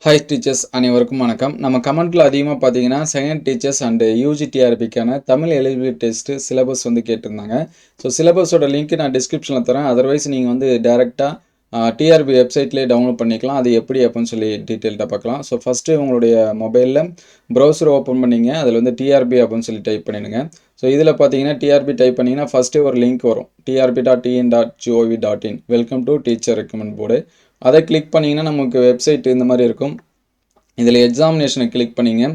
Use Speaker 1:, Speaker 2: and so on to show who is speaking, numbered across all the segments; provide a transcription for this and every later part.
Speaker 1: Hi teachers அனைவருக்கும் வணக்கம். நம்ம கமெண்ட்டில் அதிகமாக பார்த்தீங்கன்னா செகண்ட் டீச்சர்ஸ் அண்டு யூஜிடிஆர்பிக்கான தமிழ் எலிஜிபிலிட்டி டெஸ்ட்டு சிலபஸ் வந்து கேட்டிருந்தாங்க. ஸோ சிலபஸோட லிங்க் நான் டிஸ்கிரிப்ஷனில் தரேன். அதர்வைஸ் நீங்கள் வந்து டேரெக்டாக டிஆர்பி வெப்சைட்லேயே டவுன்லோட் பண்ணிக்கலாம். அது எப்படி அப்படின்னு சொல்லி டீட்டெயில்டாக பார்க்கலாம். ஸோ ஃபஸ்ட்டு உங்களுடைய மொபைலில் ப்ரௌசர் ஓப்பன் பண்ணிங்க. அதில் வந்து டிஆர்பி அப்படின்னு சொல்லி டைப் பண்ணிடுங்க. ஸோ இதில் பார்த்தீங்கன்னா டிஆர்பி டைப் பண்ணிங்கன்னா ஃபஸ்ட்டு ஒரு லிங்க் வரும், trb.in.gov.in welcome to teacher recommend board. அதை கிளிக் பண்ணிங்கன்னா நமக்கு வெப்சைட் இந்த மாதிரி இருக்கும். இதில் எக்ஸாமினேஷனை கிளிக் பண்ணிங்க.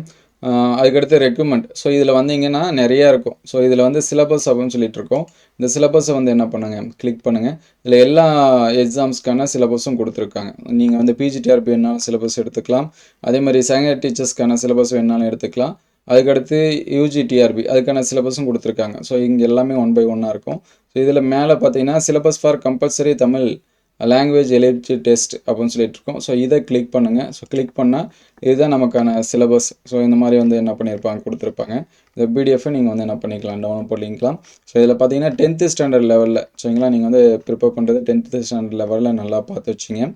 Speaker 1: அதுக்கடுத்து ரெக்யூமெண்ட். ஸோ இதில் வந்தீங்கன்னா நிறையா இருக்கும். ஸோ இதில் வந்து சிலபஸ் அப்படின்னு சொல்லிட்டு இருக்கோம். இந்த சிலபஸை வந்து என்ன பண்ணுங்கள், கிளிக் பண்ணுங்கள். இதில் எல்லா எக்ஸாம்ஸ்க்கான சிலபஸும் கொடுத்துருக்காங்க. நீங்கள் வந்து பிஜிடிஆர்பி வேணாலும் சிலபஸ் எடுத்துக்கலாம். அதே மாதிரி செகண்ட் டீச்சர்ஸ்க்கான சிலபஸ் வேணாலும் எடுத்துக்கலாம். அதுக்கடுத்து யூஜிடிஆர்பி அதுக்கான சிலபஸும் கொடுத்துருக்காங்க. ஸோ இங்கே எல்லாமே 1 by 1 இருக்கும். ஸோ இதில் மேலே பார்த்தீங்கன்னா syllabus for compulsory Tamil language eligibility test அப்படின்னு சொல்லிட்டு இருக்கோம். ஸோ இதை கிளிக் பண்ணுங்கள். ஸோ கிளிக் பண்ணால் இதுதான் நமக்கான சிலபஸ். ஸோ இந்த மாதிரி வந்து என்ன பண்ணியிருப்பாங்க, கொடுத்துருப்பாங்க. இந்த பிடிஎஃபை நீங்கள் வந்து என்ன பண்ணிக்கலாம், டவுன்லோட் பண்ணிக்கலாம். ஸோ இதில் பார்த்தீங்கன்னா 10th ஸ்டாண்டர்ட் லெவலில் சரிங்களா, நீங்கள் வந்து ப்ரிப்பேர் பண்ணுறது 10th ஸ்டாண்டர்ட் லெவலில் நல்லா பார்த்து வச்சிங்க.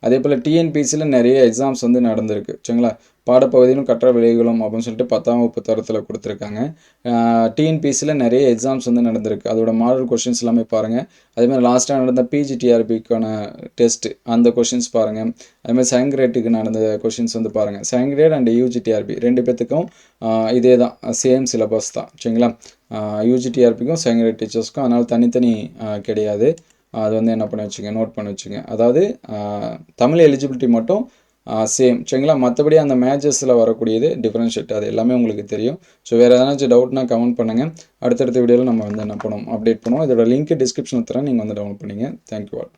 Speaker 1: அதே போல் டிஎன்பிசியில் நிறைய எக்ஸாம்ஸ் வந்து நடந்திருக்கு சரிங்களா. பாடப்பகுதியிலும் கற்ற விளைவுகளும் அப்படின்னு சொல்லிட்டு 10ஆம் வகுப்பு தரத்தில் கொடுத்துருக்காங்க. டிஎன்பிசியில் நிறைய எக்ஸாம்ஸ் வந்து நடந்திருக்கு. அதோட மாடல் கொஷின்ஸ் எல்லாமே பாருங்கள். அதேமாதிரி லாஸ்ட்டாக நடந்த பிஜிடிஆர்பிக்கான டெஸ்ட்டு அந்த கொஷின்ஸ் பாருங்கள். அதுமாதிரி செகண்ட் கிரேட்டுக்கு நடந்த கொஷின்ஸ் வந்து பாருங்கள். செகண்ட் கிரேட் அண்ட் யூஜிடிஆர்பி ரெண்டு பேத்துக்கும் இதே தான், சேம் சிலபஸ் தான் சரிங்களா. யூஜிடிஆர்பிக்கும் செகண்ட் கிரேட் டீச்சர்ஸ்க்கும் அதனால் தனித்தனி கிடையாது. அது வந்து என்ன பண்ணி வச்சுங்க, நோட் பண்ணி வச்சுங்க. அதாவது தமிழ் எலிஜிபிலிட்டி மட்டும் சேம் சரிங்களா. மற்றபடி அந்த மேட்சஸில் வரக்கூடியது டிஃப்ரென்ஷியேட், அது எல்லாமே உங்களுக்கு தெரியும். ஸோ வேறு எதனாச்சும் டவுட்னா கமெண்ட் பண்ணுங்கள். அடுத்தடுத்த வீடியோவில் நம்ம வந்து என்ன பண்ணுவோம், அப்டேட் பண்ணுவோம். இதோட லிங்க் டிஸ்கிரிப்ஷனில் தரேன், நீங்கள் வந்து டவுன்லோட் பண்ணிங்க. Thank you all.